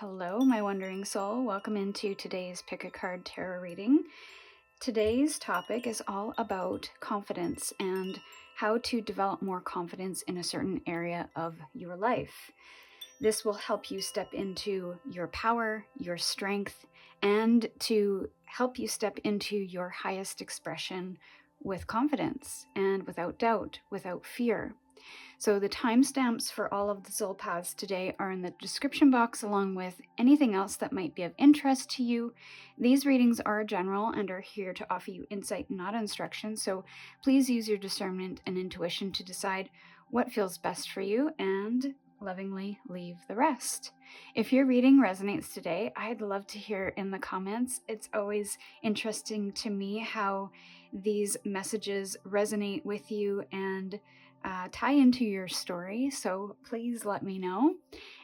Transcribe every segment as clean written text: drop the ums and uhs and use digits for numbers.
Hello, my wandering soul. Welcome into today's Pick a Card Tarot reading. Today's topic is all about confidence and how to develop more confidence in a certain area of your life. This will help you step into your power, your strength, and to help you step into your highest expression with confidence and without doubt, without fear. So the timestamps for all of the soul paths today are in the description box, along with anything else that might be of interest to you. These readings are general and are here to offer you insight, not instruction. So please use your discernment and intuition to decide what feels best for you and lovingly leave the rest. If your reading resonates today, I'd love to hear in the comments. It's always interesting to me how these messages resonate with you and tie into your story, so please let me know.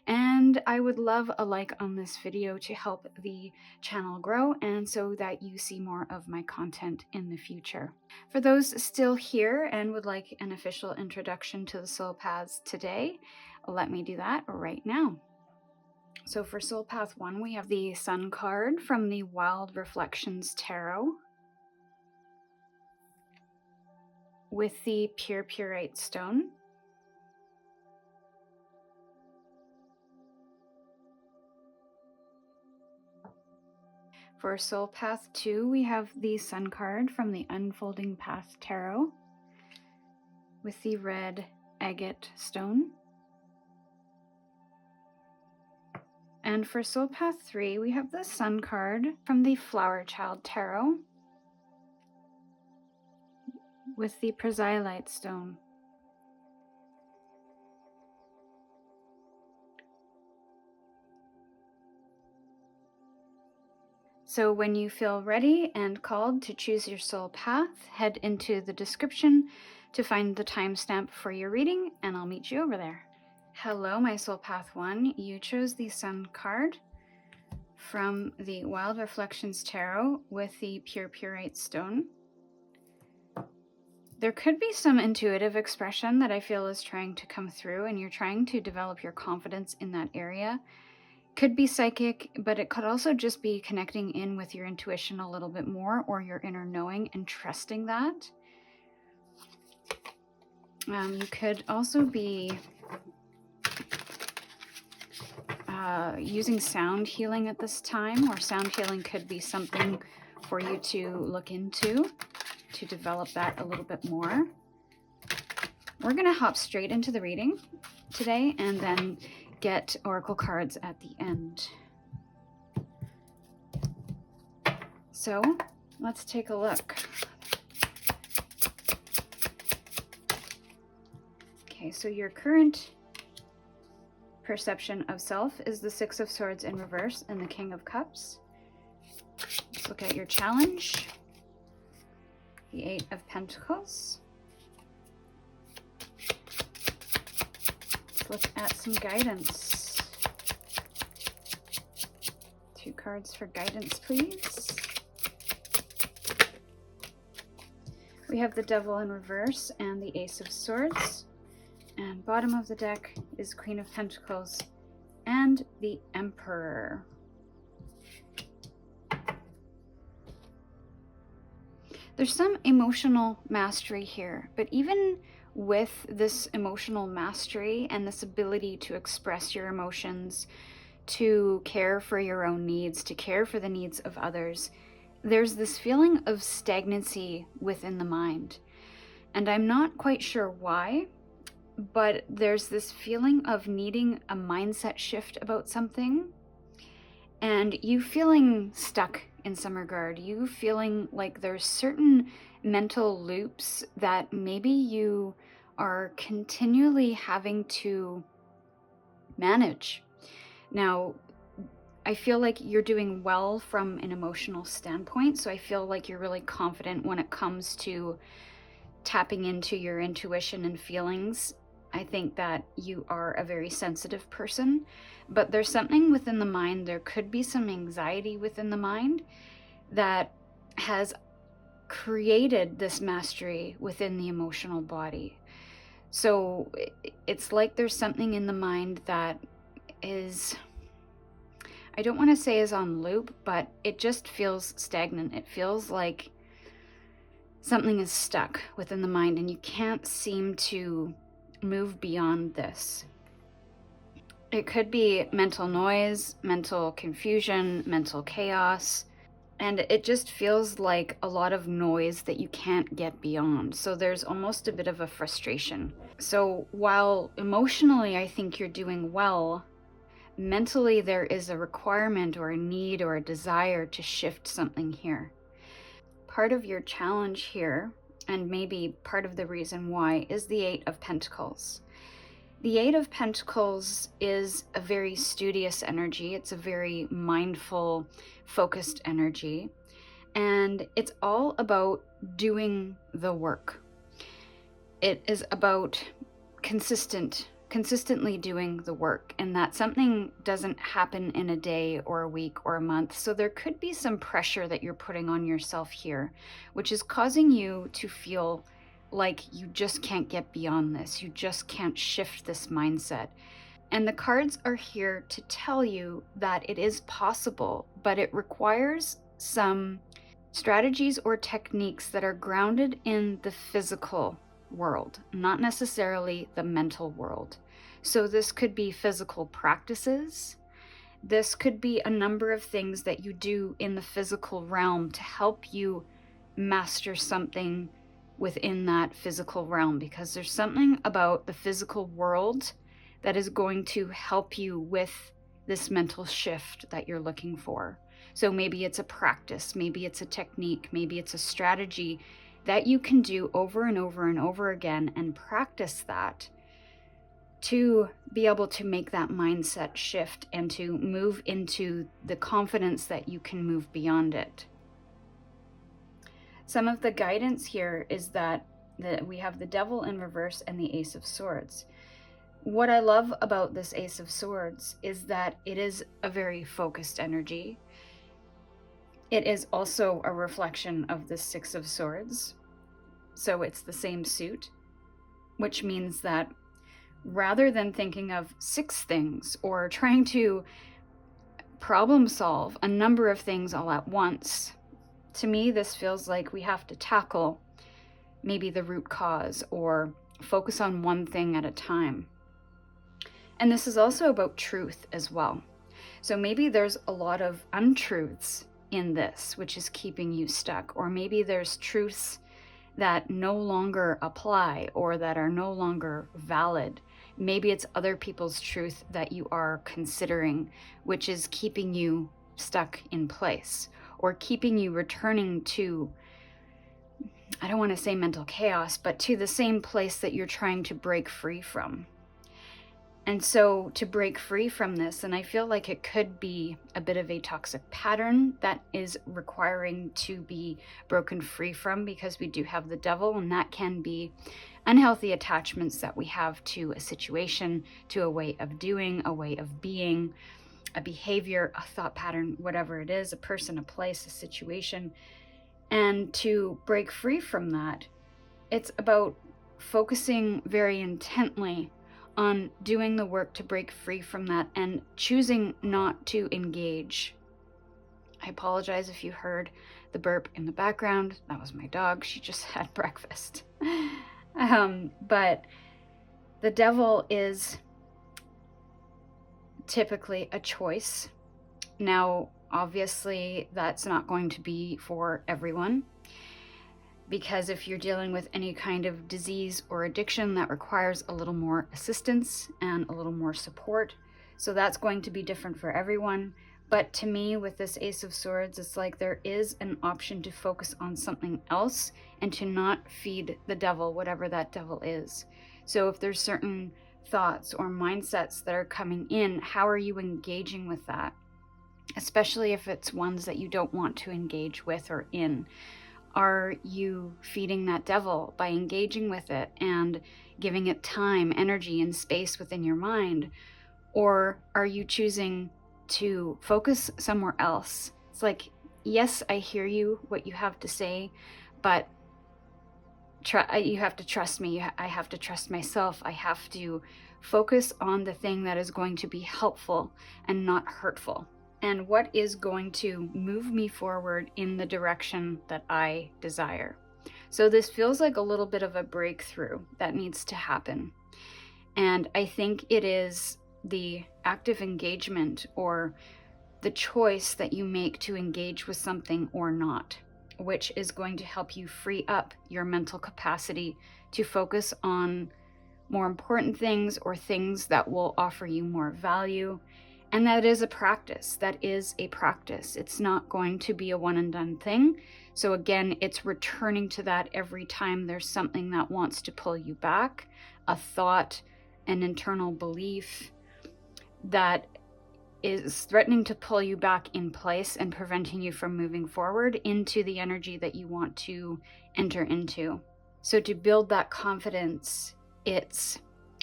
And I would love a like on this video to help the channel grow and so that you see more of my content in the future. For those still here and would like an official introduction to the soul paths today, let me do that right now. So for Soul Path 1, we have the Sun card from the Wild Reflections Tarot with the Pure Purite stone. For Soul Path 2, we have the Sun card from the Unfolding Path Tarot with the red agate stone. And for Soul Path 3, we have the Sun card from the Flower Child Tarot with the Chrysolite stone. So when you feel ready and called to choose your soul path, head into the description to find the timestamp for your reading, and I'll meet you over there. Hello, my Soul Path 1. You chose the Sun card from the Wild Reflections Tarot with the Pure Purite stone. There could be some intuitive expression that I feel is trying to come through, and you're trying to develop your confidence in that area. Could be psychic, but it could also just be connecting in with your intuition a little bit more, or your inner knowing and trusting that. You could also be using sound healing at this time, or sound healing could be something for you to look into to develop that a little bit more. We're going to hop straight into the reading today and then get oracle cards at the end. So let's take a look. Okay, so your current perception of self is the Six of Swords in reverse and the King of Cups. Let's look at your challenge. The Eight of Pentacles. Let's look at some guidance. 2 cards for guidance, please. We have the Devil in reverse and the Ace of Swords. And bottom of the deck is Queen of Pentacles and the Emperor. There's some emotional mastery here, but even with this emotional mastery and this ability to express your emotions, to care for your own needs, to care for the needs of others, there's this feeling of stagnancy within the mind. And I'm not quite sure why, but there's this feeling of needing a mindset shift about something, and you feeling stuck in some regard, you feeling like there's certain mental loops that maybe you are continually having to manage. Now, I feel like you're doing well from an emotional standpoint, so I feel like you're really confident when it comes to tapping into your intuition and feelings. I think that you are a very sensitive person, but there's something within the mind, there could be some anxiety within the mind that has created this mastery within the emotional body. So it's like there's something in the mind that is I don't want to say is on loop, but it just feels stagnant. It feels like something is stuck within the mind and you can't seem to move beyond this. It could be mental noise, mental confusion, mental chaos, and it just feels like a lot of noise that you can't get beyond. So there's almost a bit of a frustration. So while emotionally I think you're doing well, mentally there is a requirement or a need or a desire to shift something here. Part of your challenge here, and maybe part of the reason why, is the Eight of Pentacles. The Eight of Pentacles is a very studious energy. It's a very mindful, focused energy. And it's all about doing the work. It is about consistently doing the work, and that something doesn't happen in a day or a week or a month. So there could be some pressure that you're putting on yourself here, which is causing you to feel like you just can't get beyond this. You just can't shift this mindset. And the cards are here to tell you that it is possible, but it requires some strategies or techniques that are grounded in the physical world, not necessarily the mental world. So this could be physical practices. This could be a number of things that you do in the physical realm to help you master something within that physical realm, because there's something about the physical world that is going to help you with this mental shift that you're looking for. So maybe it's a practice, maybe it's a technique, maybe it's a strategy that you can do over and over and over again and practice that to be able to make that mindset shift and to move into the confidence that you can move beyond it. Some of the guidance here is that we have the Devil in reverse and the Ace of Swords. What I love about this Ace of Swords is that it is a very focused energy. It is also a reflection of the Six of Swords. So it's the same suit, which means that rather than thinking of six things or trying to problem solve a number of things all at once, to me, this feels like we have to tackle maybe the root cause or focus on one thing at a time. And this is also about truth as well. So maybe there's a lot of untruths in this, which is keeping you stuck. Or maybe there's truths that no longer apply or that are no longer valid. Maybe it's other people's truth that you are considering, which is keeping you stuck in place, or keeping you returning to, I don't want to say mental chaos, but to the same place that you're trying to break free from. And so to break free from this, and I feel like it could be a bit of a toxic pattern that is requiring to be broken free from, because we do have the Devil, and that can be unhealthy attachments that we have to a situation, to a way of doing, a way of being, a behavior, a thought pattern, whatever it is, a person, a place, a situation. And to break free from that, it's about focusing very intently on doing the work to break free from that and choosing not to engage. I apologize if you heard the burp in the background. That was my dog. She just had breakfast. But the Devil is typically a choice. Now, obviously, that's not going to be for everyone, because if you're dealing with any kind of disease or addiction, that requires a little more assistance and a little more support. So that's going to be different for everyone. But to me, with this Ace of Swords, it's like there is an option to focus on something else and to not feed the devil, whatever that devil is. So if there's certain thoughts or mindsets that are coming in, how are you engaging with that? Especially if it's ones that you don't want to engage with or in. Are you feeding that devil by engaging with it and giving it time, energy, and space within your mind? Or are you choosing to focus somewhere else? It's like, yes, I hear you, what you have to say, but you have to trust me. I have to trust myself. I have to focus on the thing that is going to be helpful and not hurtful. and what is going to move me forward in the direction that I desire. So this feels like a little bit of a breakthrough that needs to happen. And I think it is the active engagement or the choice that you make to engage with something or not, which is going to help you free up your mental capacity to focus on more important things or things that will offer you more value. And that is a practice. That is a practice. It's not going to be a one and done thing. So again, it's returning to that every time there's something that wants to pull you back, a thought, an internal belief that is threatening to pull you back in place and preventing you from moving forward into the energy that you want to enter into. So to build that confidence, it's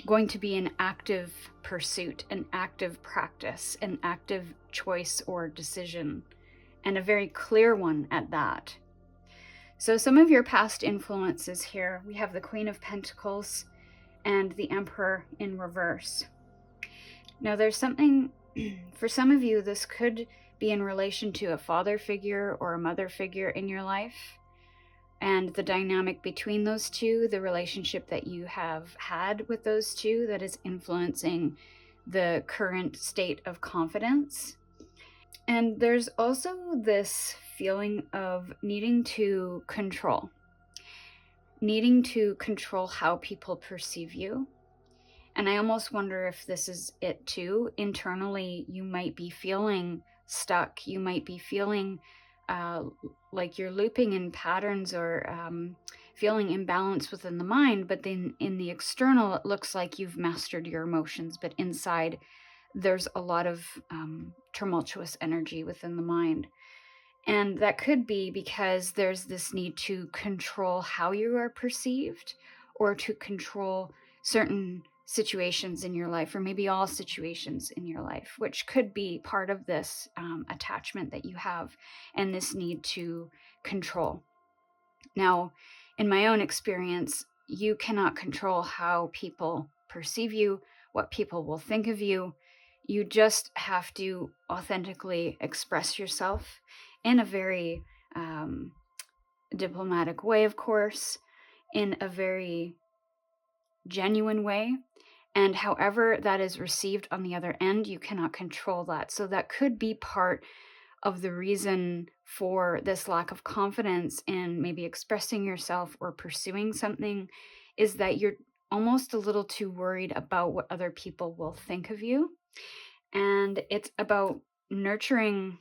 going to be an active pursuit, an active practice, an active choice or decision, and a very clear one at that. So some of your past influences here, we have the Queen of Pentacles and the Emperor in reverse. Now there's something, for some of you, this could be in relation to a father figure or a mother figure in your life, and the dynamic between those two, the relationship that you have had with those two that is influencing the current state of confidence. And there's also this feeling of needing to control how people perceive you. And I almost wonder if this is it too. Internally, you might be feeling stuck. You might be feeling like you're looping in patterns or feeling imbalanced within the mind. But then in the external, it looks like you've mastered your emotions. But inside, there's a lot of tumultuous energy within the mind. And that could be because there's this need to control how you are perceived or to control certain situations in your life, or maybe all situations in your life, which could be part of this attachment that you have and this need to control. Now, in my own experience, you cannot control how people perceive you, what people will think of you. You just have to authentically express yourself in a very diplomatic way, of course, in a very genuine way. And however that is received on the other end, you cannot control that. So that could be part of the reason for this lack of confidence in maybe expressing yourself or pursuing something, is that you're almost a little too worried about what other people will think of you. And it's about nurturing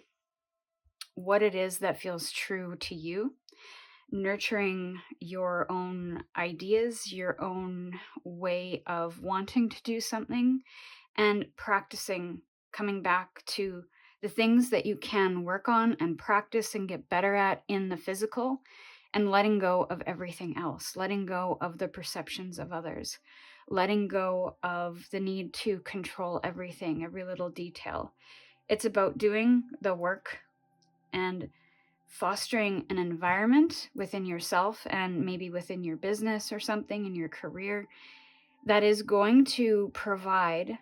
what it is that feels true to you, nurturing your own ideas, your own way of wanting to do something, and practicing, coming back to the things that you can work on and practice and get better at in the physical, and letting go of everything else, letting go of the perceptions of others, letting go of the need to control everything, every little detail. It's about doing the work and fostering an environment within yourself and maybe within your business or something in your career that is going to provide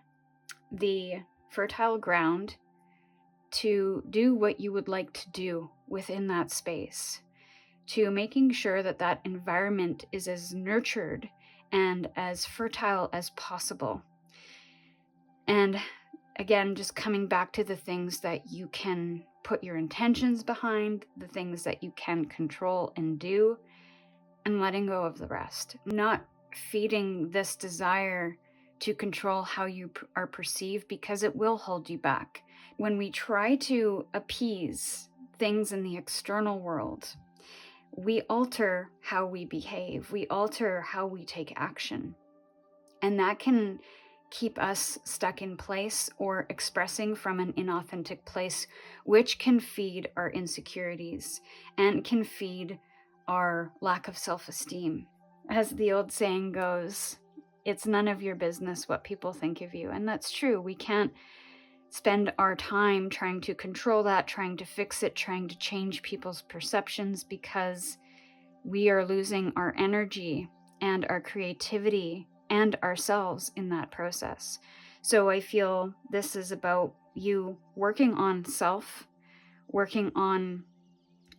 the fertile ground to do what you would like to do within that space, to making sure that that environment is as nurtured and as fertile as possible. And again, just coming back to the things that you can put your intentions behind, the things that you can control and do, and letting go of the rest. Not feeding this desire to control how you are perceived, because it will hold you back. When we try to appease things in the external world, we alter how we behave, we alter how we take action. And that can keep us stuck in place or expressing from an inauthentic place, which can feed our insecurities and can feed our lack of self-esteem. As the old saying goes, it's none of your business what people think of you. And that's true. We can't spend our time trying to control that, trying to fix it, trying to change people's perceptions, because we are losing our energy and our creativity and ourselves in that process. So I feel this is about you working on self, working on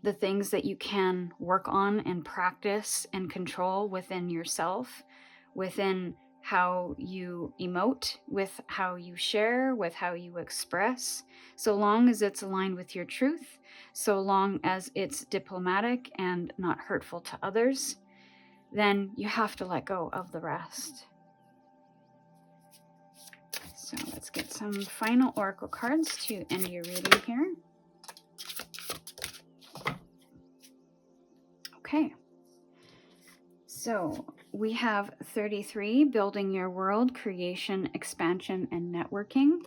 the things that you can work on and practice and control within yourself, within how you emote, with how you share, with how you express, so long as it's aligned with your truth, so long as it's diplomatic and not hurtful to others, then you have to let go of the rest. So let's get some final oracle cards to end your reading here. Okay. So we have 33, building your world, creation, expansion, and networking.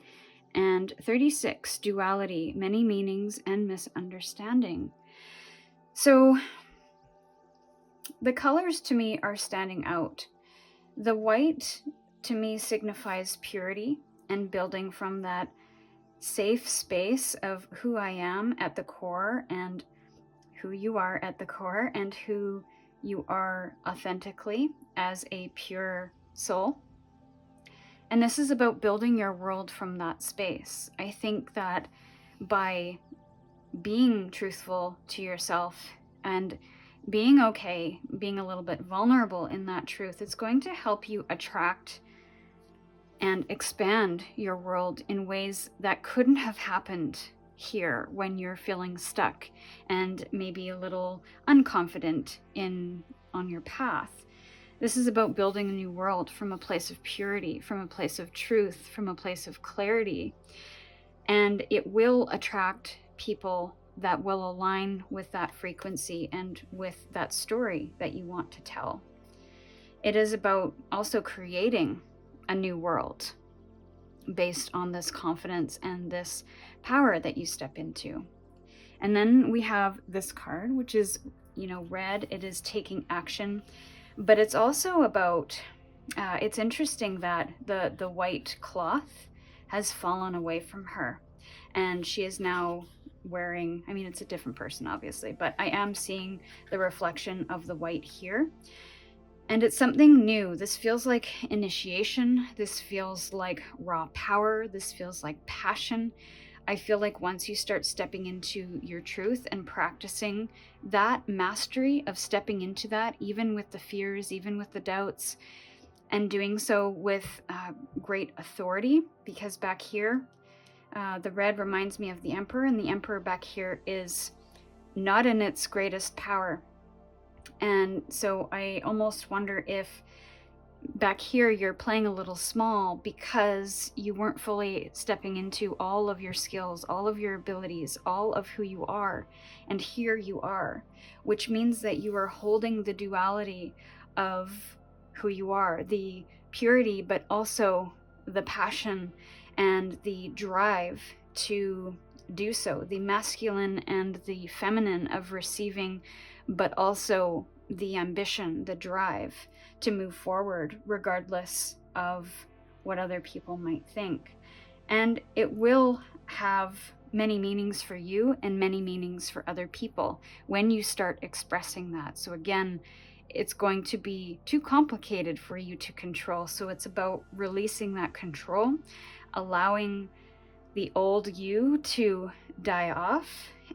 And 36, duality, many meanings and misunderstanding. So the colors to me are standing out. The white to me signifies purity and building from that safe space of who I am at the core and who you are at the core and who you are authentically as a pure soul. And this is about building your world from that space. I think that by being truthful to yourself and being okay, being a little bit vulnerable in that truth, it's going to help you attract and expand your world in ways that couldn't have happened here when you're feeling stuck and maybe a little unconfident on your path. This is about building a new world from a place of purity, from a place of truth, from a place of clarity. And it will attract people that will align with that frequency and with that story that you want to tell. It is about also creating a new world based on this confidence and this power that you step into. And then we have this card, which is, red. It is taking action, but it's also about, it's interesting that the white cloth has fallen away from her and she is now wearing, it's a different person obviously, but I am seeing the reflection of the white here. And it's something new. This feels like initiation. This feels like raw power. This feels like passion. I feel like once you start stepping into your truth and practicing that mastery of stepping into that, even with the fears, even with the doubts, and doing so with great authority, because back here, the red reminds me of the Emperor, and the Emperor back here is not in its greatest power. And so I almost wonder if back here you're playing a little small because you weren't fully stepping into all of your skills, all of your abilities, all of who you are. And here you are, which means that you are holding the duality of who you are, the purity, but also the passion and the drive to do so, the masculine and the feminine of receiving, but also the ambition, the drive to move forward regardless of what other people might think. And it will have many meanings for you and many meanings for other people when you start expressing that. So again, it's going to be too complicated for you to control. So it's about releasing that control, allowing the old you to die off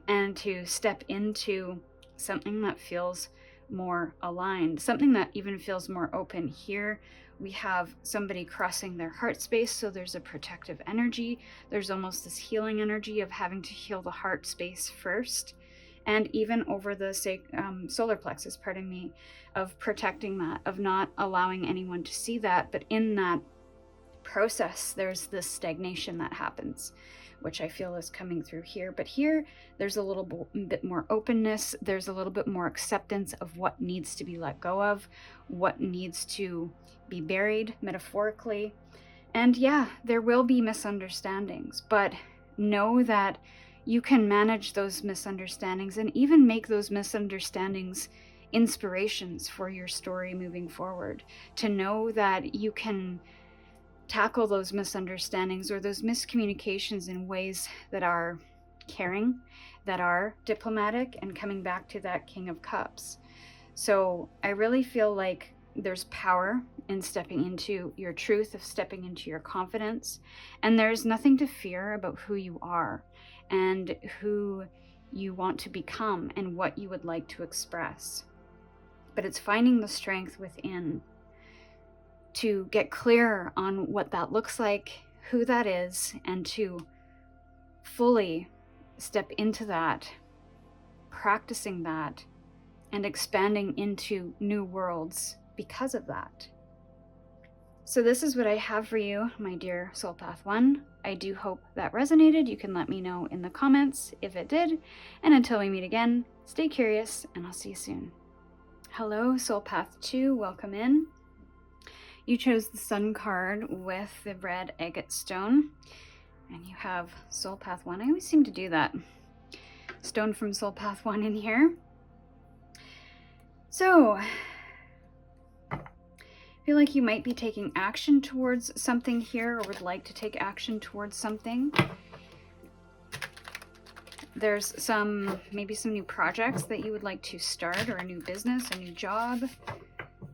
and to step into something that feels more aligned, something that even feels more open. Here we have somebody crossing their heart space, so there's a protective energy. There's almost this healing energy of having to heal the heart space first, and even over the solar plexus, of protecting that, of not allowing anyone to see that. But in that process, there's this stagnation that happens, which I feel is coming through here. But here, there's a little bit more openness. There's a little bit more acceptance of what needs to be let go of, what needs to be buried, metaphorically. And yeah, there will be misunderstandings, but know that you can manage those misunderstandings and even make those misunderstandings inspirations for your story moving forward. To know that you can tackle those misunderstandings or those miscommunications in ways that are caring, that are diplomatic, and coming back to that King of Cups. So I really feel like there's power in stepping into your truth, of stepping into your confidence. And there's nothing to fear about who you are and who you want to become and what you would like to express. But it's finding the strength within to get clear on what that looks like, who that is, and to fully step into that, practicing that, and expanding into new worlds because of that. So this is what I have for you, my dear Soul Path 1. I do hope that resonated. You can let me know in the comments if it did. And until we meet again, stay curious, and I'll see you soon. Hello, Soul Path 2, welcome in. You chose the Sun card with the red agate stone, and you have Soul Path 1. I always seem to do that. Stone from Soul Path 1 in here. So, I feel like you might be taking action towards something here, or would like to take action towards something. There's maybe some new projects that you would like to start, or a new business, a new job.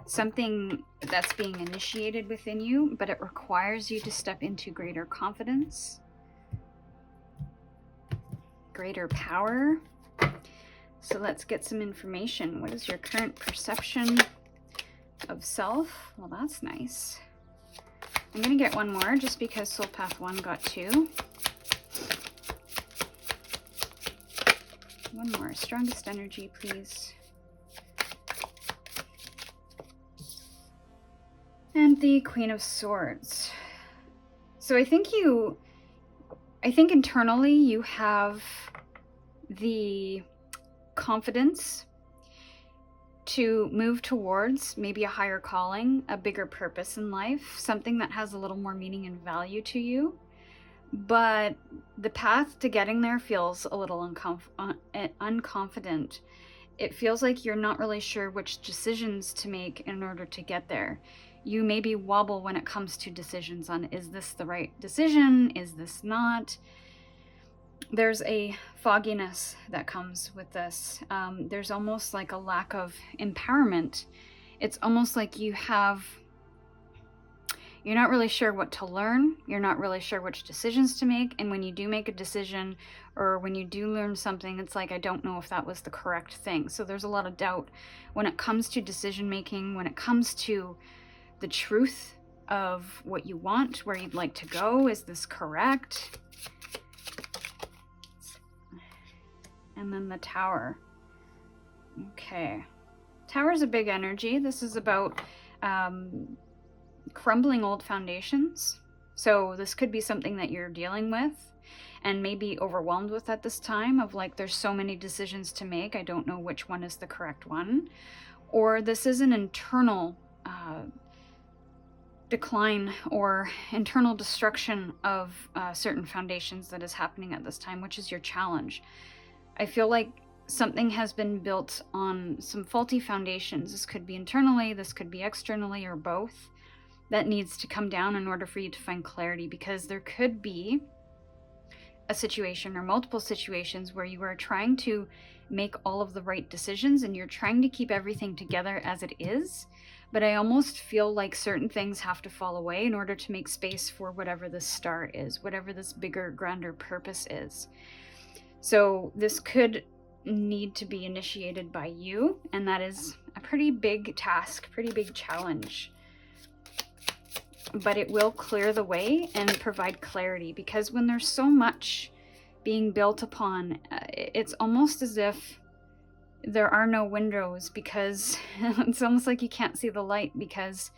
Something that's being initiated within you, but it requires you to step into greater confidence, greater power. So let's get some information. What is your current perception of self? Well, that's nice. I'm going to get one more just because Soul Path 1 got 2. One more. Strongest energy, please. And the Queen of Swords. So I think internally you have the confidence to move towards maybe a higher calling, a bigger purpose in life, something that has a little more meaning and value to you. But the path to getting there feels a little unconfident. It feels like you're not really sure which decisions to make in order to get there. You maybe wobble when it comes to decisions on, is this the right decision? Is this not? There's a fogginess that comes with this. There's almost like a lack of empowerment. It's almost like you're not really sure what to learn. You're not really sure which decisions to make. And when you do make a decision, or when you do learn something, it's like, I don't know if that was the correct thing. So there's a lot of doubt when it comes to decision making, when it comes to the truth of what you want, where you'd like to go. Is this correct? And then the Tower. Okay. Tower's a big energy. This is about crumbling old foundations. So this could be something that you're dealing with and maybe overwhelmed with at this time, of like, there's so many decisions to make, I don't know which one is the correct one. Or this is an internal decline or internal destruction of certain foundations that is happening at this time, which is your challenge. I feel like something has been built on some faulty foundations. This could be internally, this could be externally, or both. That needs to come down in order for you to find clarity, because there could be a situation or multiple situations where you are trying to make all of the right decisions and you're trying to keep everything together as it is. But I almost feel like certain things have to fall away in order to make space for whatever this star is, whatever this bigger, grander purpose is. So this could need to be initiated by you, and that is a pretty big task, pretty big challenge. But it will clear the way and provide clarity, because when there's so much being built upon, it's almost as if there are no windows, because it's almost like you can't see the light, because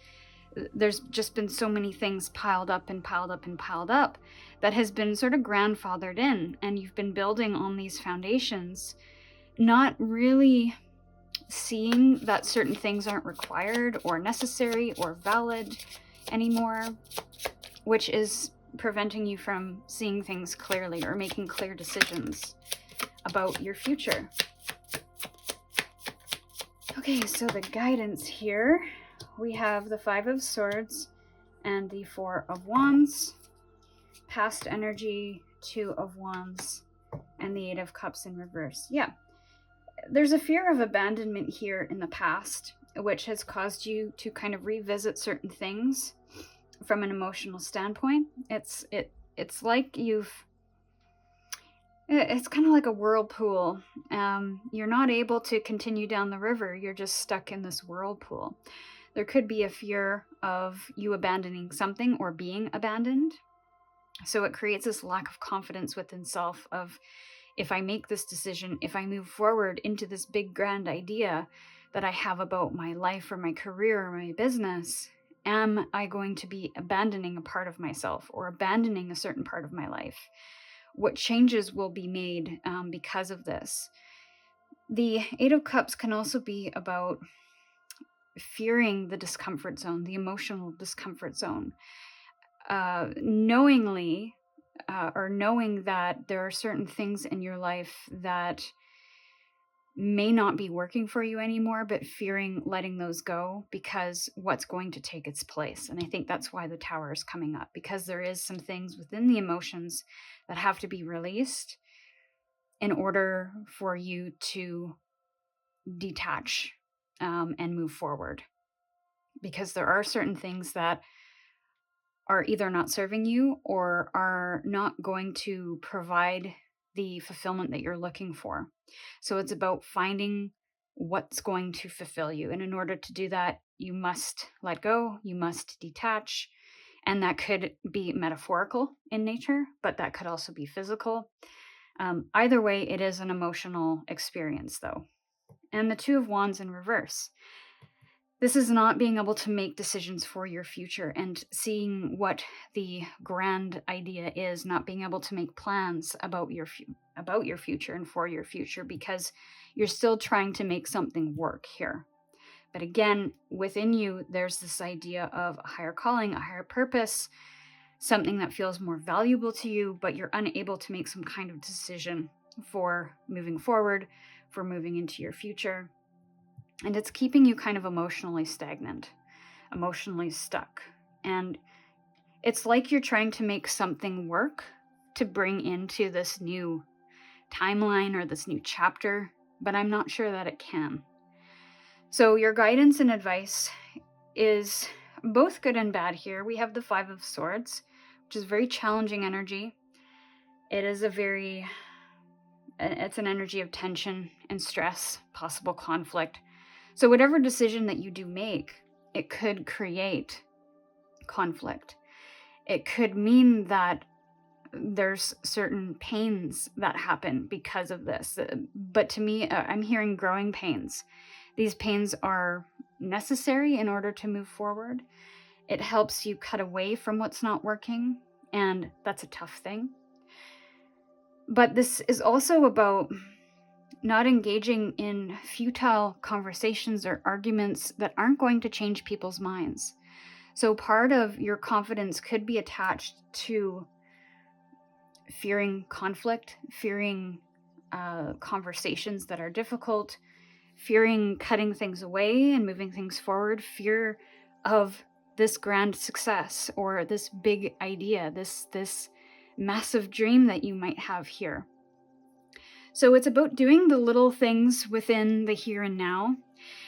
there's just been so many things piled up and piled up and piled up that has been sort of grandfathered in, and you've been building on these foundations, not really seeing that certain things aren't required or necessary or valid anymore, which is preventing you from seeing things clearly or making clear decisions about your future. Okay, so the guidance here, we have the 5 of Swords and the 4 of Wands, past energy, 2 of Wands, and the 8 of Cups in reverse. Yeah, there's a fear of abandonment here in the past, which has caused you to kind of revisit certain things from an emotional standpoint. It's like it's kind of like a whirlpool. You're not able to continue down the river. You're just stuck in this whirlpool. There could be a fear of you abandoning something or being abandoned. So it creates this lack of confidence within self of, if I make this decision, if I move forward into this big grand idea that I have about my life or my career or my business, am I going to be abandoning a part of myself or abandoning a certain part of my life? What changes will be made because of this? The Eight of Cups can also be about fearing the discomfort zone, the emotional discomfort zone. Knowing that there are certain things in your life that may not be working for you anymore, but fearing letting those go because what's going to take its place. And I think that's why the Tower is coming up, because there is some things within the emotions that have to be released in order for you to detach and move forward. Because there are certain things that are either not serving you or are not going to provide the fulfillment that you're looking for. So it's about finding what's going to fulfill you. And in order to do that, you must let go, you must detach. And that could be metaphorical in nature, but that could also be physical. Either way, it is an emotional experience, though. And the Two of Wands in reverse. This is not being able to make decisions for your future and seeing what the grand idea is, not being able to make plans about your future and for your future, because you're still trying to make something work here. But again, within you, there's this idea of a higher calling, a higher purpose, something that feels more valuable to you, but you're unable to make some kind of decision for moving forward, for moving into your future. And it's keeping you kind of emotionally stagnant, emotionally stuck. And it's like you're trying to make something work to bring into this new timeline or this new chapter, but I'm not sure that it can. So your guidance and advice is both good and bad here. We have the Five of Swords, which is very challenging energy. It's an energy of tension and stress, possible conflict. So whatever decision that you do make, it could create conflict. It could mean that there's certain pains that happen because of this. But to me, I'm hearing growing pains. These pains are necessary in order to move forward. It helps you cut away from what's not working, and that's a tough thing. But this is also about not engaging in futile conversations or arguments that aren't going to change people's minds. So part of your confidence could be attached to fearing conflict, fearing conversations that are difficult, fearing cutting things away and moving things forward, fear of this grand success or this big idea, this massive dream that you might have here. So it's about doing the little things within the here and now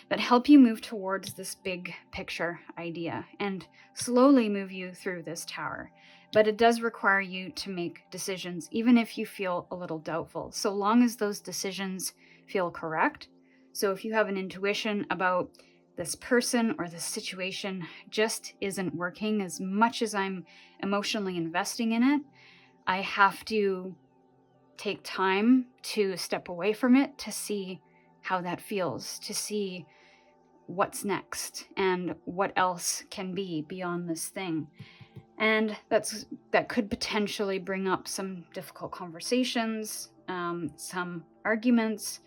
that help you move towards this big picture idea and slowly move you through this tower. But it does require you to make decisions, even if you feel a little doubtful, so long as those decisions feel correct. So if you have an intuition about this person or this situation just isn't working as much as I'm emotionally investing in it, I have to take time to step away from it to see how that feels, to see what's next and what else can be beyond this thing. And that could potentially bring up some difficult conversations, some arguments,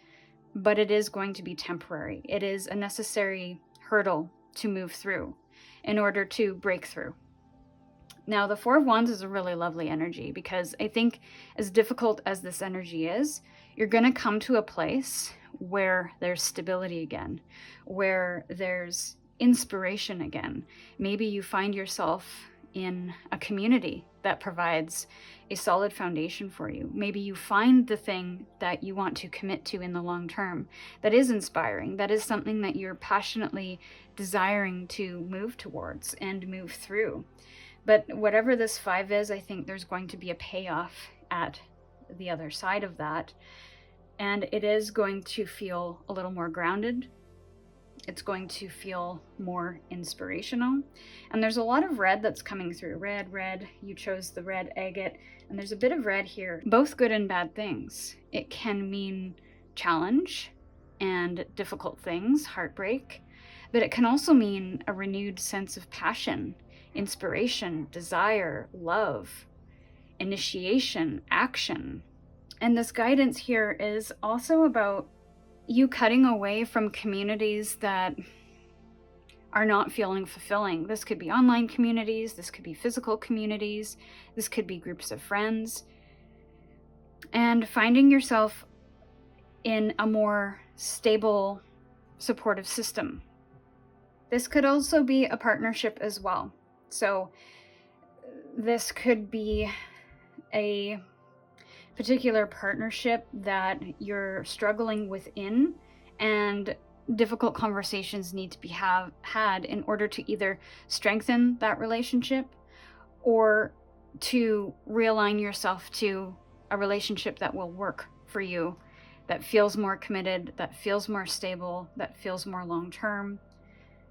but it is going to be temporary. It is a necessary hurdle to move through in order to break through. Now, the Four of Wands is a really lovely energy because I think as difficult as this energy is, you're going to come to a place where there's stability again, where there's inspiration again. Maybe you find yourself in a community that provides a solid foundation for you. Maybe you find the thing that you want to commit to in the long term that is inspiring, that is something that you're passionately desiring to move towards and move through. But whatever this 5 is, I think there's going to be a payoff at the other side of that. And it is going to feel a little more grounded. It's going to feel more inspirational. And there's a lot of red that's coming through. Red, you chose the red agate. And there's a bit of red here, both good and bad things. It can mean challenge and difficult things, heartbreak, but it can also mean a renewed sense of passion, inspiration, desire, love, initiation, action. And this guidance here is also about you cutting away from communities that are not feeling fulfilling. This could be online communities, this could be physical communities, this could be groups of friends, and finding yourself in a more stable, supportive system. This could also be a partnership as well. So this could be a particular partnership that you're struggling within, and difficult conversations need to be had in order to either strengthen that relationship or to realign yourself to a relationship that will work for you, that feels more committed, that feels more stable, that feels more long-term.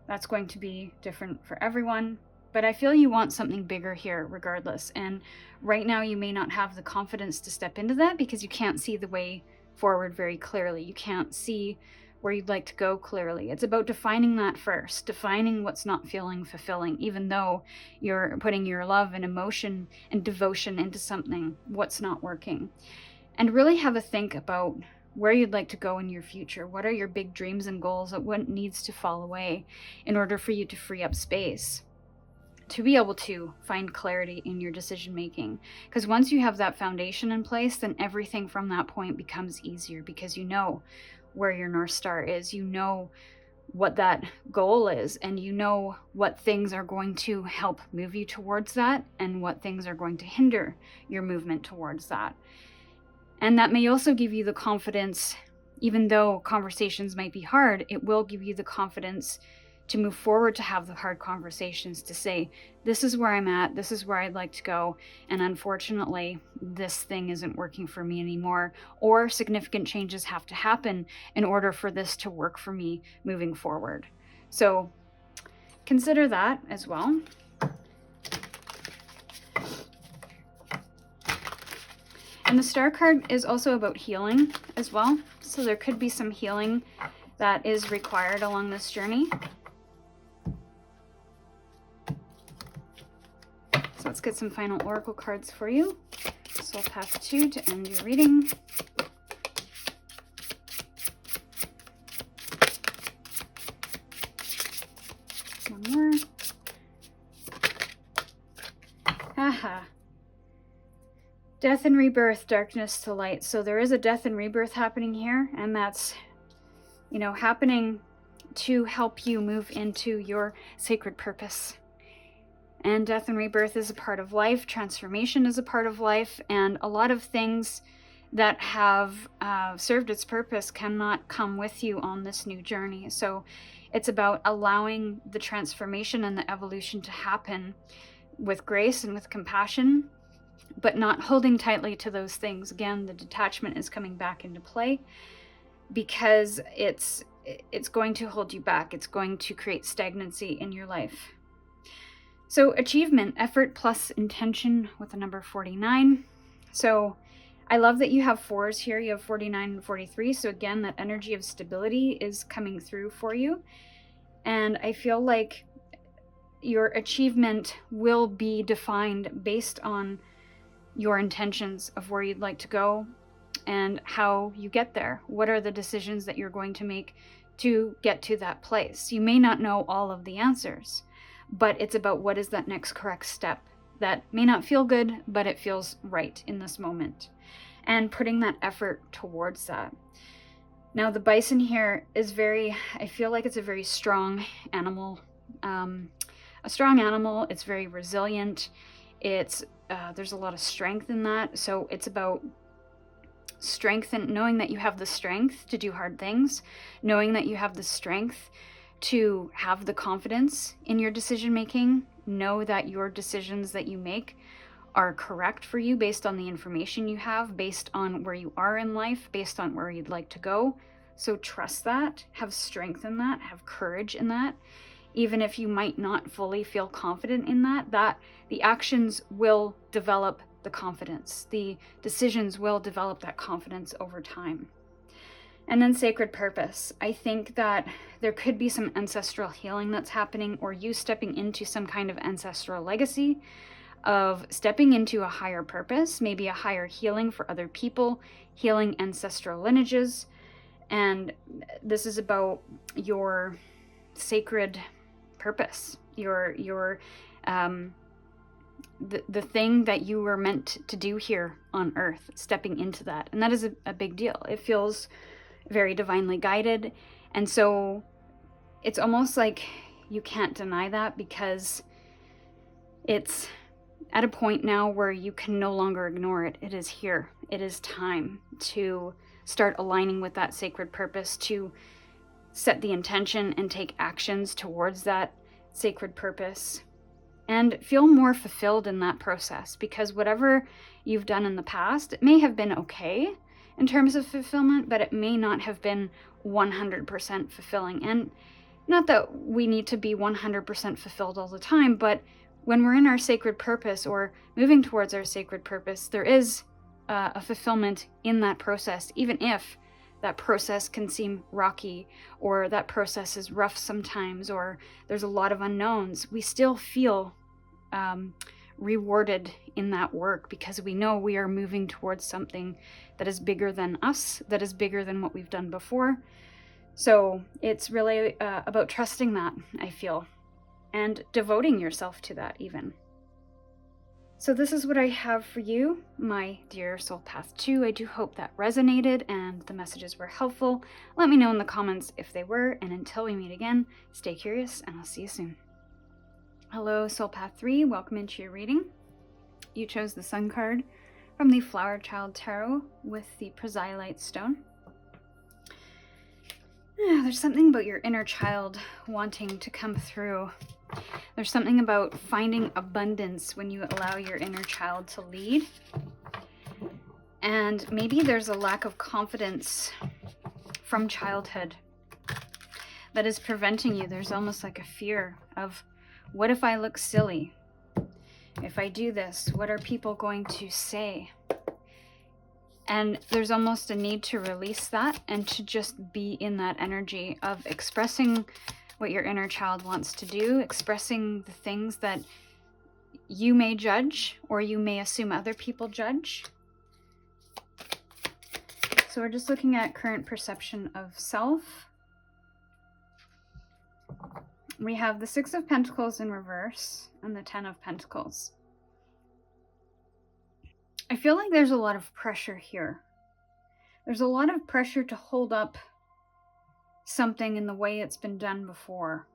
That's going to be different for everyone. But I feel you want something bigger here regardless. And right now you may not have the confidence to step into that because you can't see the way forward very clearly. You can't see where you'd like to go clearly. It's about defining that first, defining what's not feeling fulfilling, even though you're putting your love and emotion and devotion into something, what's not working. And really have a think about where you'd like to go in your future. What are your big dreams and goals? What needs to fall away in order for you to free up space to be able to find clarity in your decision making? Because once you have that foundation in place, then everything from that point becomes easier, because you know where your North Star is, you know what that goal is, and you know what things are going to help move you towards that and what things are going to hinder your movement towards that. And that may also give you the confidence, even though conversations might be hard, it will give you the confidence to move forward, to have the hard conversations, to say, this is where I'm at, this is where I'd like to go, and unfortunately, this thing isn't working for me anymore, or significant changes have to happen in order for this to work for me moving forward. So consider that as well. And the Star card is also about healing as well. So there could be some healing that is required along this journey. So let's get some final oracle cards for you. Soul Path 2 to end your reading. One more. Haha. Death and rebirth, darkness to light. So there is a death and rebirth happening here, and that's, happening to help you move into your sacred purpose. And death and rebirth is a part of life. Transformation is a part of life, and a lot of things that have served its purpose cannot come with you on this new journey. So it's about allowing the transformation and the evolution to happen with grace and with compassion, but not holding tightly to those things. Again, the detachment is coming back into play, because it's going to hold you back. It's going to create stagnancy in your life. So achievement, effort plus intention with the number 49. So I love that you have 4s here. You have 49 and 43. So again, that energy of stability is coming through for you. And I feel like your achievement will be defined based on your intentions of where you'd like to go and how you get there. What are the decisions that you're going to make to get to that place? You may not know all of the answers, but it's about what is that next correct step that may not feel good, but it feels right in this moment, and putting that effort towards that. Now the bison here is I feel like it's a very strong animal. A strong animal, it's very resilient. It's there's a lot of strength in that. So it's about strength and knowing that you have the strength to do hard things, knowing that you have the strength to have the confidence in your decision making, know that your decisions that you make are correct for you based on the information you have, based on where you are in life, based on where you'd like to go. So trust that, have strength in that, have courage in that. Even if you might not fully feel confident in that the actions will develop the confidence. The decisions will develop that confidence over time. And then sacred purpose. I think that there could be some ancestral healing that's happening, or you stepping into some kind of ancestral legacy of stepping into a higher purpose, maybe a higher healing for other people, healing ancestral lineages. And this is about your sacred purpose, the thing that you were meant to do here on earth, stepping into that. And that is a big deal. It feels very divinely guided. And so it's almost like you can't deny that, because it's at a point now where you can no longer ignore it. It is here. It is time to start aligning with that sacred purpose, to set the intention and take actions towards that sacred purpose, and feel more fulfilled in that process. Because whatever you've done in the past, it may have been okay in terms of fulfillment, but it may not have been 100% fulfilling. And not that we need to be 100% fulfilled all the time, but when we're in our sacred purpose or moving towards our sacred purpose, there is a fulfillment in that process, even if that process can seem rocky, or that process is rough sometimes, or there's a lot of unknowns. We still feel rewarded in that work, because we know we are moving towards something that is bigger than us, that is bigger than what we've done before. So it's really about trusting that, I feel, and devoting yourself to that even. So this is what I have for you, my dear Soul Path 2. I do hope that resonated and the messages were helpful. Let me know in the comments if they were, and until we meet again, stay curious, and I'll see you soon. Hello, Soul Path 3. Welcome into your reading. You chose the Sun card from the Flower Child Tarot with the Priscillite Stone. There's something about your inner child wanting to come through. There's something about finding abundance when you allow your inner child to lead. And maybe there's a lack of confidence from childhood that is preventing you. There's almost like a fear of, what if I look silly? If I do this, what are people going to say? And there's almost a need to release that and to just be in that energy of expressing what your inner child wants to do, expressing the things that you may judge or you may assume other people judge. So we're just looking at current perception of self. We have the Six of Pentacles in reverse and the Ten of Pentacles. I feel like there's a lot of pressure here. There's a lot of pressure to hold up something in the way it's been done before.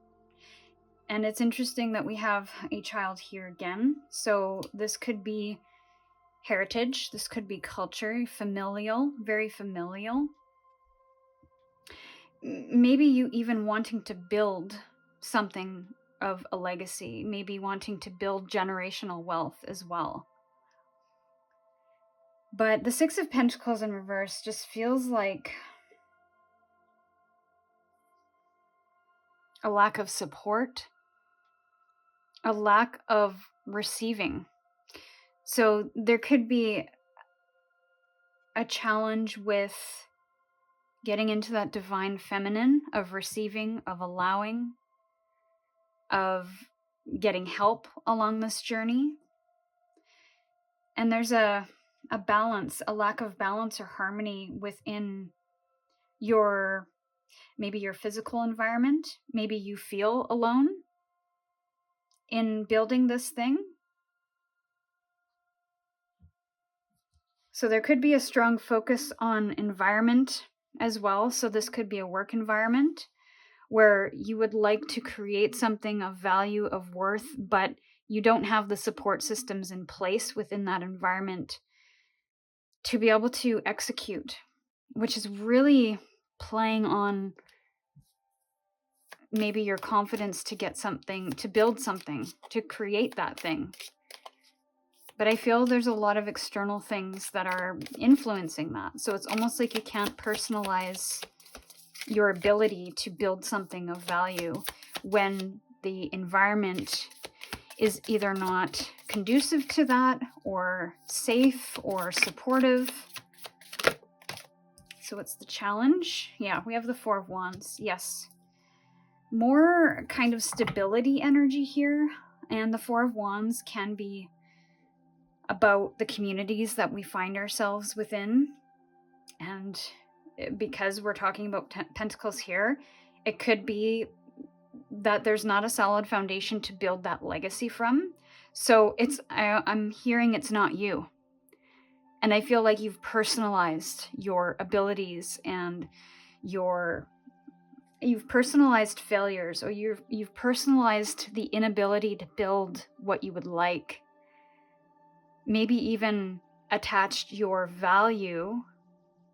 And it's interesting that we have a child here again. So this could be heritage, this could be culture, familial, very familial. Maybe you even wanting to build something of a legacy, maybe wanting to build generational wealth as well. But the Six of Pentacles in reverse just feels like a lack of support, a lack of receiving. So there could be a challenge with getting into that divine feminine of receiving, of allowing, of getting help along this journey. And there's a balance, a lack of balance or harmony within maybe your physical environment. Maybe you feel alone in building this thing. So there could be a strong focus on environment as well. So this could be a work environment where you would like to create something of value, of worth, but You don't have the support systems in place within that environment to be able to execute, which is really playing on maybe your confidence to get something, to build something, to create that thing. But I feel there's a lot of external things that are influencing that. So it's almost like you can't personalize your ability to build something of value when the environment is either not conducive to that, or safe, or supportive. So what's the challenge? Yeah, we have the Four of Wands. Yes. More kind of stability energy here. And the Four of Wands can be about the communities that we find ourselves within. And because we're talking about pentacles here, it could be that there's not a solid foundation to build that legacy from. So I'm hearing it's not you. And I feel like you've personalized your abilities, and you've personalized failures, or you've personalized the inability to build what you would like. Maybe even attached your value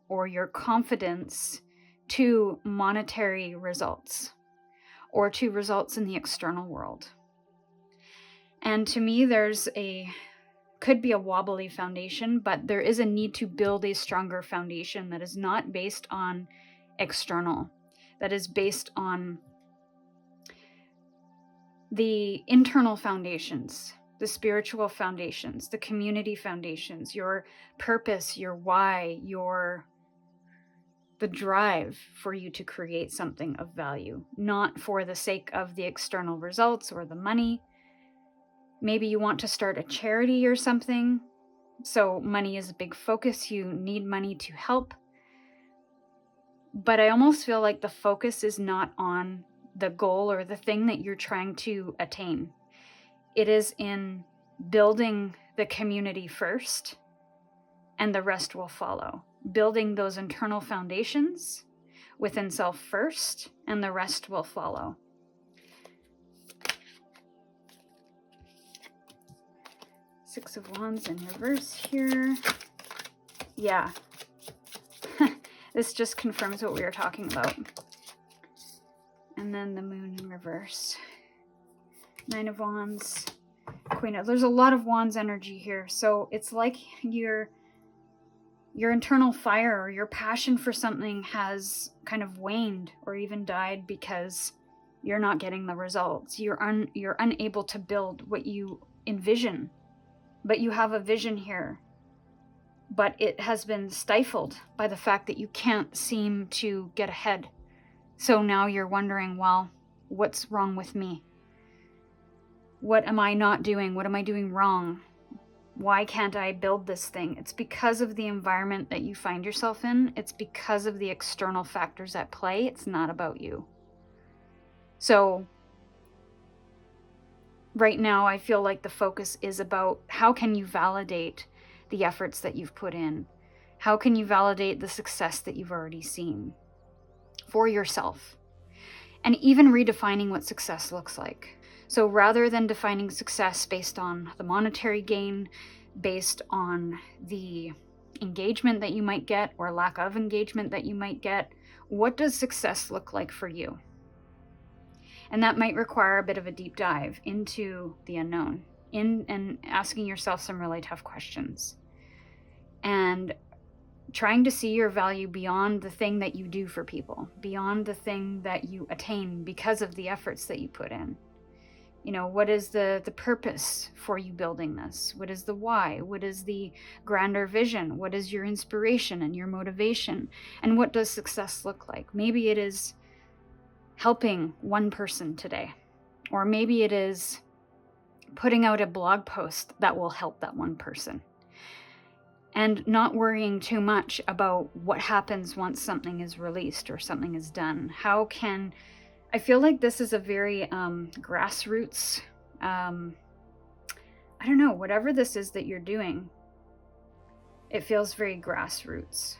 or your confidence to monetary results, or to results in the external world. And to me, could be a wobbly foundation, but there is a need to build a stronger foundation that is not based on external, that is based on the internal foundations, the spiritual foundations, the community foundations, your purpose, your why, the drive for you to create something of value, not for the sake of the external results or the money. Maybe you want to start a charity or something, so money is a big focus. You need money to help. But I almost feel like the focus is not on the goal or the thing that you're trying to attain. It is in building the community first, and the rest will follow. Building those internal foundations within self first, and the rest will follow. Six of Wands in reverse here. Yeah. This just confirms what we were talking about. And then the Moon in reverse. Nine of Wands. Queen of... There's a lot of Wands energy here. So it's like your internal fire, or your passion for something has kind of waned or even died because you're not getting the results. You're unable to build what you envision. But you have a vision here. But it has been stifled by the fact that you can't seem to get ahead. So now you're wondering, well, what's wrong with me? What am I not doing? What am I doing wrong? Why can't I build this thing? It's because of the environment that you find yourself in. It's because of the external factors at play. It's not about you. So right now, I feel like the focus is about how can you validate the efforts that you've put in? How can you validate the success that you've already seen for yourself? And even redefining what success looks like. So rather than defining success based on the monetary gain, based on the engagement that you might get or lack of engagement that you might get, what does success look like for you? And that might require a bit of a deep dive into the unknown, and asking yourself some really tough questions. And trying to see your value beyond the thing that you do for people, beyond the thing that you attain because of the efforts that you put in. You know, what is the purpose for you building this? What is the why? What is the grander vision? What is your inspiration and your motivation? And what does success look like? Maybe it is helping one person today, or maybe it is putting out a blog post that will help that one person. And not worrying too much about what happens once something is released or something is done. I feel like this is a very grassroots, I don't know, whatever this is that you're doing, it feels very grassroots.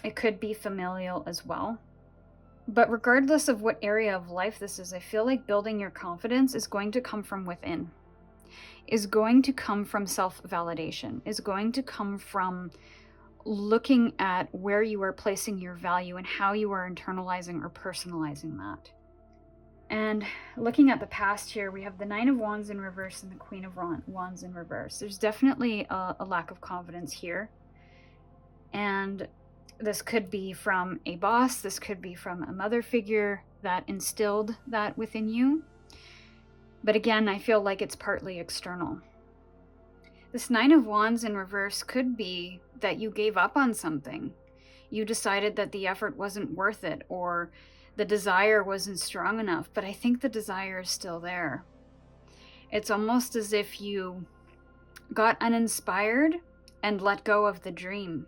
It could be familial as well. But regardless of what area of life this is, I feel like building your confidence is going to come from within, is going to come from self-validation, is going to come from looking at where you are placing your value and how you are internalizing or personalizing that. And looking at the past here, we have the Nine of Wands in reverse and the Queen of Wands in reverse. There's definitely a lack of confidence here. And this could be from a boss, this could be from a mother figure that instilled that within you. But again, I feel like it's partly external. This Nine of Wands in reverse could be that you gave up on something. You decided that the effort wasn't worth it, or the desire wasn't strong enough, but I think the desire is still there. It's almost as if you got uninspired and let go of the dream.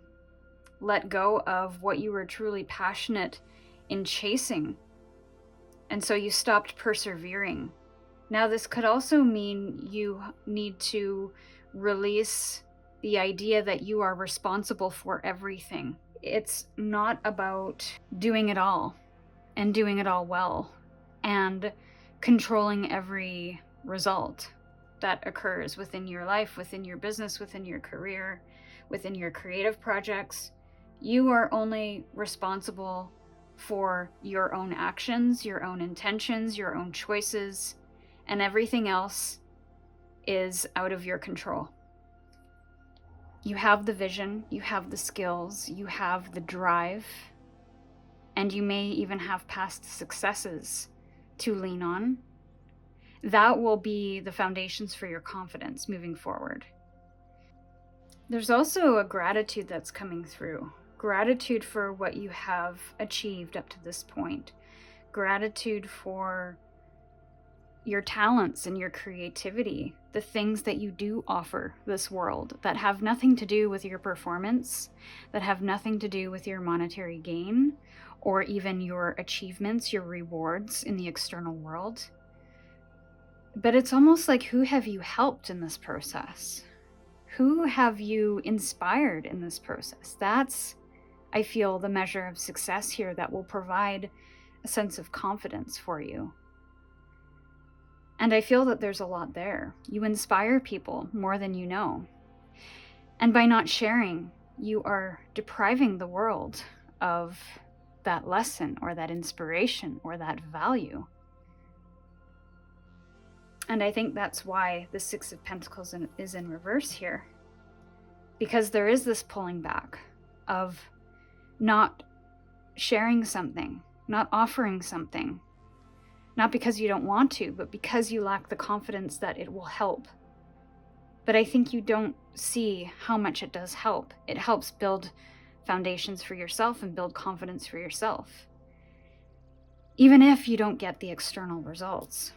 Let go of what you were truly passionate in chasing. And so you stopped persevering. Now, this could also mean you need to release the idea that you are responsible for everything. It's not about doing it all and doing it all well and controlling every result that occurs within your life, within your business, within your career, within your creative projects. You are only responsible for your own actions, your own intentions, your own choices, and everything else is out of your control. You have the vision, you have the skills, you have the drive, and you may even have past successes to lean on. That will be the foundations for your confidence moving forward. There's also a gratitude that's coming through. Gratitude for what you have achieved up to this point. Gratitude for your talents and your creativity, the things that you do offer this world that have nothing to do with your performance, that have nothing to do with your monetary gain, or even your achievements, your rewards in the external world. But it's almost like, who have you helped in this process? Who have you inspired in this process? That's, I feel, the measure of success here that will provide a sense of confidence for you. And I feel that there's a lot there. You inspire people more than you know. And by not sharing, you are depriving the world of that lesson or that inspiration or that value. And I think that's why the Six of Pentacles is in reverse here. Because there is this pulling back of not sharing something, not offering something. Not because you don't want to, but because you lack the confidence that it will help. But I think you don't see how much it does help. It helps build foundations for yourself and build confidence for yourself, even if you don't get the external results.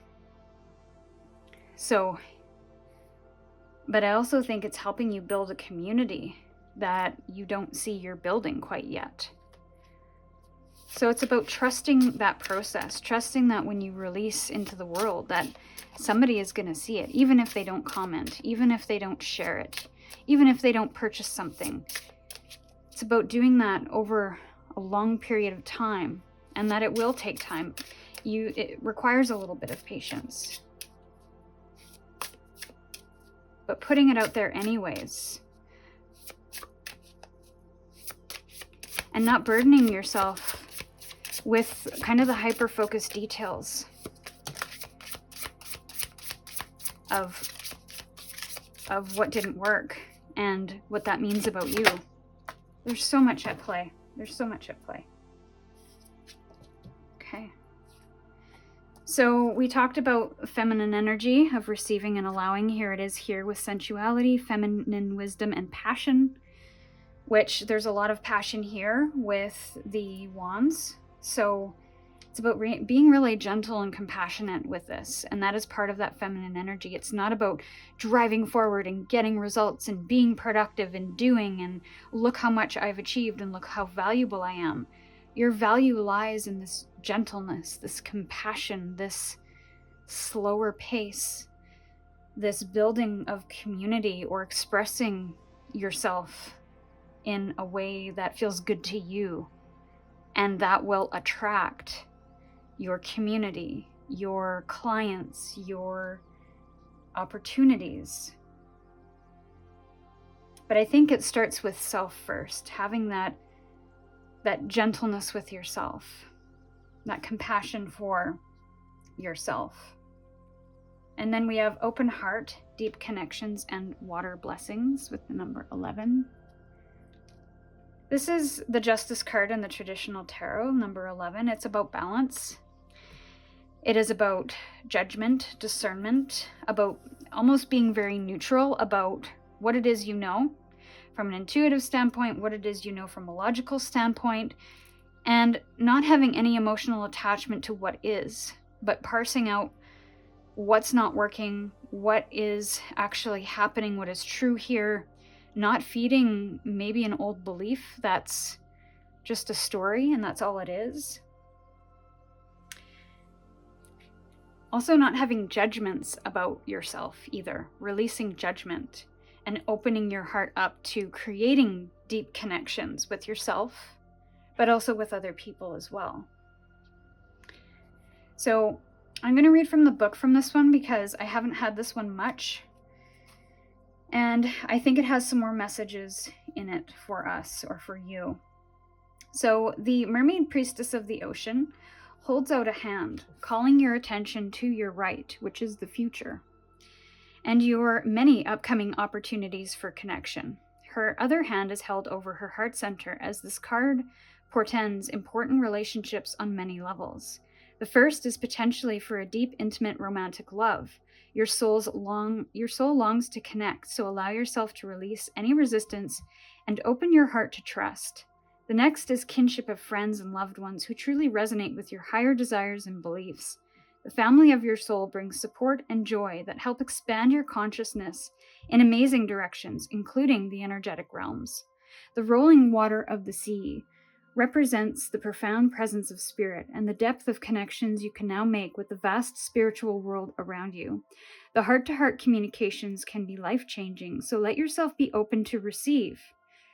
So, but I also think it's helping you build a community that you don't see you're building quite yet. So it's about trusting that process, trusting that when you release into the world that somebody is going to see it, even if they don't comment, even if they don't share it, even if they don't purchase something. It's about doing that over a long period of time, and that it will take time. It requires a little bit of patience. But putting it out there anyways, and not burdening yourself with kind of the hyper-focused details of what didn't work and what that means about you. There's so much at play. There's so much at play. Okay. So we talked about feminine energy of receiving and allowing. Here it is here with sensuality, feminine wisdom, and passion, which there's a lot of passion here with the wands. So it's about being really gentle and compassionate with this. And that is part of that feminine energy. It's not about driving forward and getting results and being productive and doing and look how much I've achieved and look how valuable I am. Your value lies in this gentleness, this compassion, this slower pace, this building of community or expressing yourself in a way that feels good to you. and that will attract your community, your clients, your opportunities. But I think it starts with self first, having that gentleness with yourself, that compassion for yourself. And then we have open heart, deep connections, and water blessings with the number 11. This is the Justice card in the traditional tarot, number 11. It's about balance. It is about judgment, discernment, about almost being very neutral about what it is you know from an intuitive standpoint, what it is you know from a logical standpoint, and not having any emotional attachment to what is, but parsing out what's not working, what is actually happening, what is true here, not feeding maybe an old belief that's just a story and that's all it is. Also, not having judgments about yourself either, releasing judgment and opening your heart up to creating deep connections with yourself, but also with other people as well. So I'm going to read from the book from this one because I haven't had this one much. And I think it has some more messages in it for us or for you. So the mermaid priestess of the ocean holds out a hand, calling your attention to your right, which is the future, and your many upcoming opportunities for connection. Her other hand is held over her heart center as this card portends important relationships on many levels. The first is potentially for a deep, intimate, romantic love. Your soul longs to connect, so allow yourself to release any resistance and open your heart to trust. The next is kinship of friends and loved ones who truly resonate with your higher desires and beliefs. The family of your soul brings support and joy that help expand your consciousness in amazing directions, including the energetic realms. The rolling water of the sea represents the profound presence of spirit and the depth of connections you can now make with the vast spiritual world around you. The heart-to-heart communications can be life-changing, so let yourself be open to receive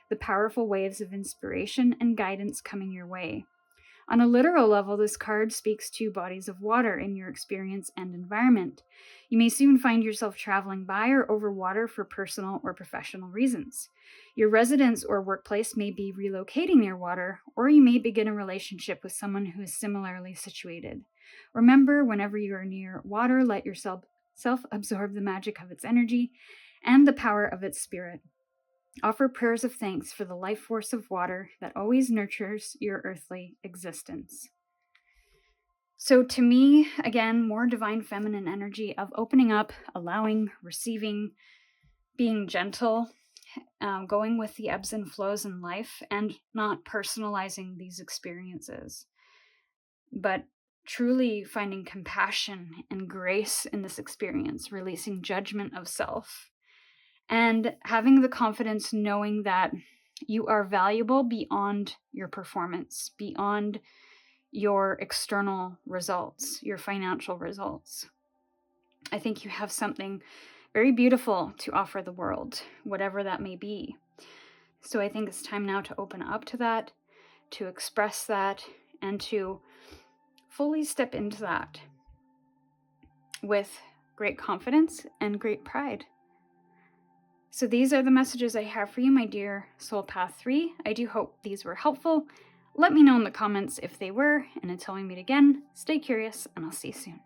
the powerful waves of inspiration and guidance coming your way. On a literal level, this card speaks to bodies of water in your experience and environment. You may soon find yourself traveling by or over water for personal or professional reasons. Your residence or workplace may be relocating near water, or you may begin a relationship with someone who is similarly situated. Remember, whenever you are near water, let yourself absorb the magic of its energy and the power of its spirit. Offer prayers of thanks for the life force of water that always nurtures your earthly existence. So to me, again, more divine feminine energy of opening up, allowing, receiving, being gentle, going with the ebbs and flows in life, and not personalizing these experiences, but truly finding compassion and grace in this experience, releasing judgment of self, and having the confidence knowing that you are valuable beyond your performance, beyond your external results, your financial results. I think you have something very beautiful to offer the world, whatever that may be. So I think it's time now to open up to that, to express that, and to fully step into that with great confidence and great pride. So these are the messages I have for you, my dear Soul Path 3. I do hope these were helpful. Let me know in the comments if they were, and until we meet again, stay curious, and I'll see you soon.